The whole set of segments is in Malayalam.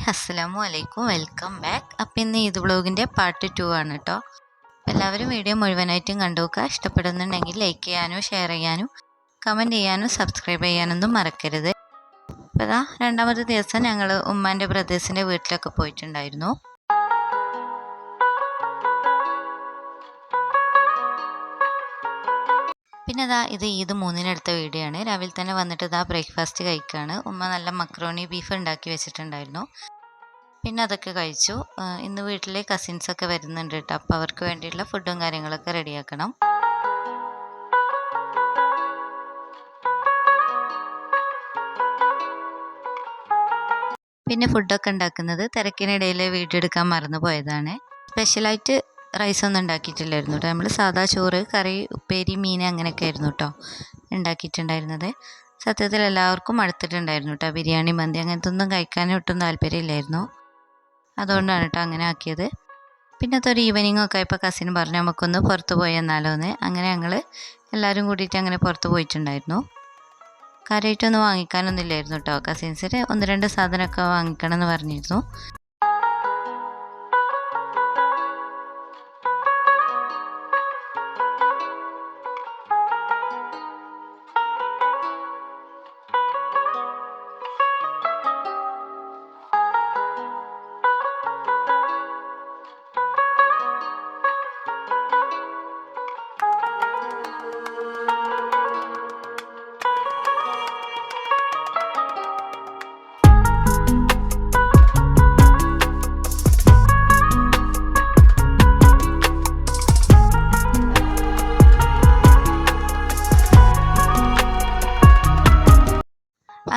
അസ്സലാമു അലൈക്കും, വെൽക്കം ബാക്ക്. അപ്പം ഇന്ന് ഈദ് വ്ളോഗിൻ്റെ പാർട്ട് 2 ആണ് കേട്ടോ. എല്ലാവരും വീഡിയോ മുഴുവനായിട്ടും കണ്ടു നോക്കുക. ഇഷ്ടപ്പെടുന്നുണ്ടെങ്കിൽ ലൈക്ക് ചെയ്യാനും ഷെയർ ചെയ്യാനും കമൻറ്റ് ചെയ്യാനും സബ്സ്ക്രൈബ് ചെയ്യാനൊന്നും മറക്കരുത്. അപ്പോൾ ഇതാ രണ്ടാമത്തെ ദിവസം ഞങ്ങൾ ഉമ്മാൻ്റെ ബ്രദേഴ്സിൻ്റെ വീട്ടിലൊക്കെ പോയിട്ടുണ്ടായിരുന്നു. പിന്നെ ഇത് ഈദ് 3-നെടുത്ത വീഡിയോ ആണ്. രാവിലെ തന്നെ വന്നിട്ട് ബ്രേക്ക്ഫാസ്റ്റ് കഴിക്കുകയാണ്. ഉമ്മ നല്ല മക്രോണി ബീഫ് ഉണ്ടാക്കി വെച്ചിട്ടുണ്ടായിരുന്നു. പിന്നെ അതൊക്കെ കഴിച്ചു. ഇന്ന് വീട്ടിലെ കസിൻസൊക്കെ വരുന്നുണ്ട് കേട്ടോ. അപ്പോൾ അവർക്ക് വേണ്ടിയിട്ടുള്ള ഫുഡും കാര്യങ്ങളൊക്കെ റെഡിയാക്കണം. പിന്നെ ഫുഡൊക്കെ ഉണ്ടാക്കുന്നത് തിരക്കിനിടയിൽ വീഡിയോ എടുക്കാൻ മറന്നു പോയതാണ്. സ്പെഷ്യലായിട്ട് റൈസൊന്നും ഉണ്ടാക്കിയിട്ടില്ലായിരുന്നു കേട്ടോ. നമ്മൾ സാദാ ചോറ്, കറി, ഉപ്പേരി, മീൻ അങ്ങനെയൊക്കെ ആയിരുന്നു കേട്ടോ ഉണ്ടാക്കിയിട്ടുണ്ടായിരുന്നത്. സത്യത്തിൽ എല്ലാവർക്കും മടുത്തിട്ടുണ്ടായിരുന്നു കേട്ടോ. ബിരിയാണി, മന്തി അങ്ങനത്തെ ഒന്നും കഴിക്കാനും ഒട്ടും താല്പര്യമില്ലായിരുന്നു. അതുകൊണ്ടാണ് കേട്ടോ അങ്ങനെ ആക്കിയത്. പിന്നത്തെ ഒരു ഈവനിങ് ഒക്കെ ആയപ്പോൾ കസിൻ പറഞ്ഞു നമുക്കൊന്ന് പുറത്ത് പോയി എന്നാലോ എന്ന്. അങ്ങനെ ഞങ്ങൾ എല്ലാവരും കൂടിയിട്ട് അങ്ങനെ പുറത്ത് പോയിട്ടുണ്ടായിരുന്നു. കാര്യമായിട്ടൊന്നും വാങ്ങിക്കാനൊന്നും ഇല്ലായിരുന്നു കേട്ടോ. കസിൻസിന് 1-2 സാധനമൊക്കെ വാങ്ങിക്കണം എന്ന് പറഞ്ഞിരുന്നു.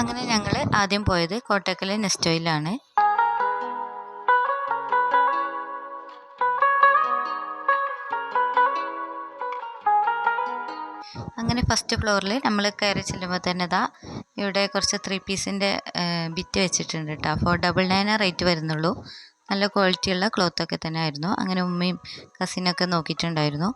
അങ്ങനെ ഞങ്ങൾ ആദ്യം പോയത് കോട്ടക്കൽ നെസ്റ്റോയിലാണ്. അങ്ങനെ ഫസ്റ്റ് ഫ്ലോറിൽ നമ്മൾ കയറി ചെല്ലുമ്പോൾ തന്നെ ഇവിടെ കുറച്ച് 3 പീസിൻ്റെ ബിറ്റ് വെച്ചിട്ടുണ്ട് കേട്ടോ. 499 റേറ്റ് വരുന്നുള്ളൂ. നല്ല ക്വാളിറ്റിയുള്ള ക്ലോത്തൊക്കെ തന്നെ ആയിരുന്നു. അങ്ങനെ ഉമ്മയും കസിനൊക്കെ നോക്കിയിട്ടുണ്ടായിരുന്നു.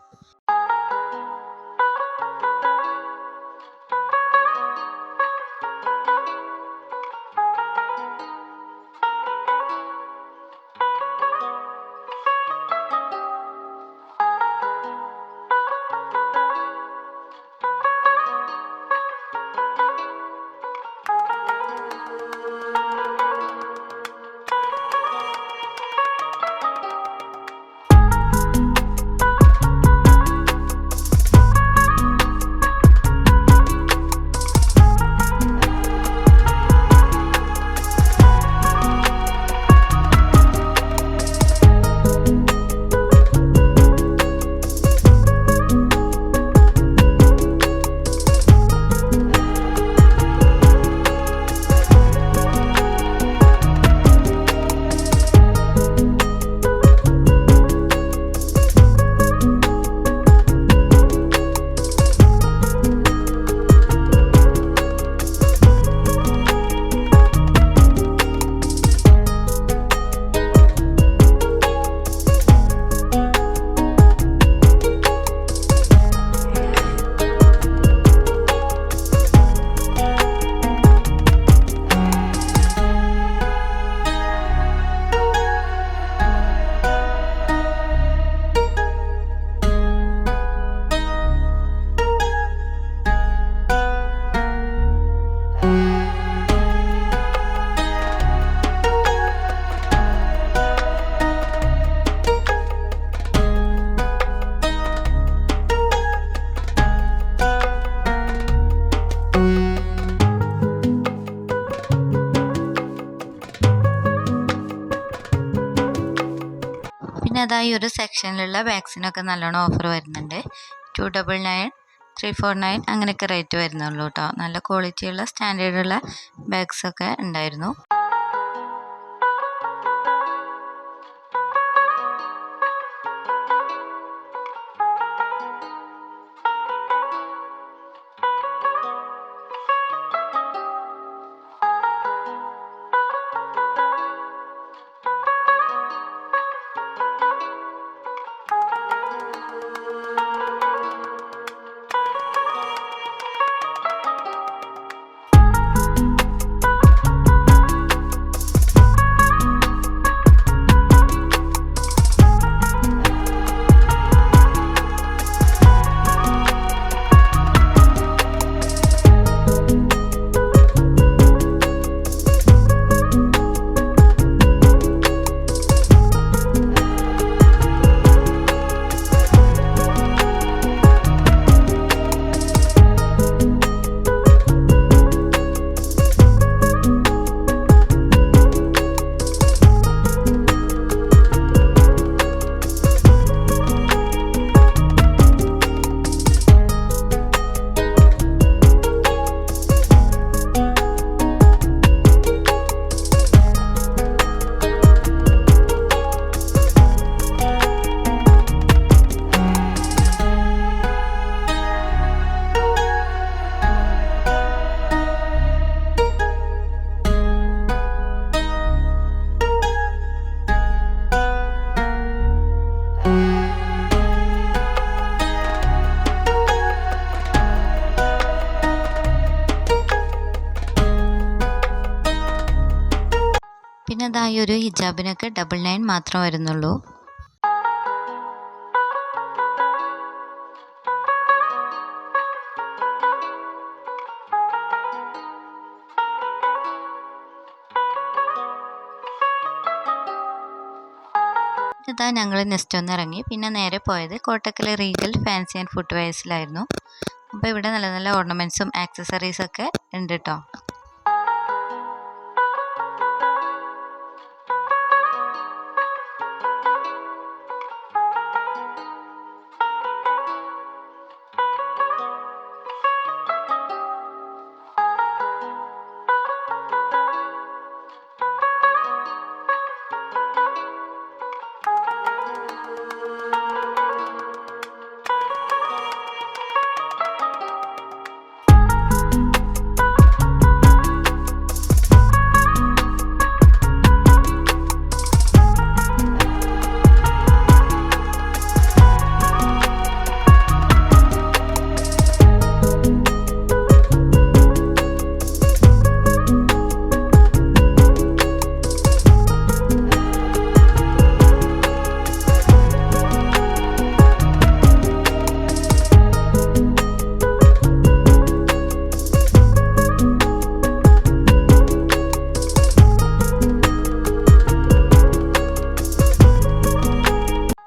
പിന്നെ ഈ ഒരു സെക്ഷനിലുള്ള ബാഗ്സിനൊക്കെ നല്ലോണം ഓഫർ വരുന്നുണ്ട്. 299, 349 അങ്ങനെയൊക്കെ റേറ്റ് വരുന്നുള്ളൂ കേട്ടോ. നല്ല ക്വാളിറ്റിയുള്ള സ്റ്റാൻഡേർഡുള്ള ബാഗ്സൊക്കെ ഉണ്ടായിരുന്നു. ഈ ഒരു ഹിജാബിനൊക്കെ 999 മാത്രം വരുന്നുള്ളൂ. ഇതാ ഞങ്ങൾ നെക്സ്റ്റ് ഒന്ന് ഇറങ്ങി. പിന്നെ നേരെ പോയത് കോട്ടക്കൽ റീഗൽ ഫാൻസി ആൻഡ് ഫുട്വെയർസിലായിരുന്നു. അപ്പോൾ ഇവിടെ നല്ല നല്ല ഓർണമെൻറ്റ്സും ആക്സസറീസൊക്കെ ഉണ്ട് കേട്ടോ.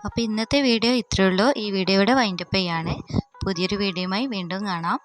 അപ്പോൾ ഇന്നത്തെ വീഡിയോ ഇത്രയേ ഉള്ളൂ. ഈ വീഡിയോ ഇവിടെ വൈൻഡപ്പ് ചെയ്യാണ്. പുതിയൊരു വീഡിയോയുമായി വീണ്ടും കാണാം.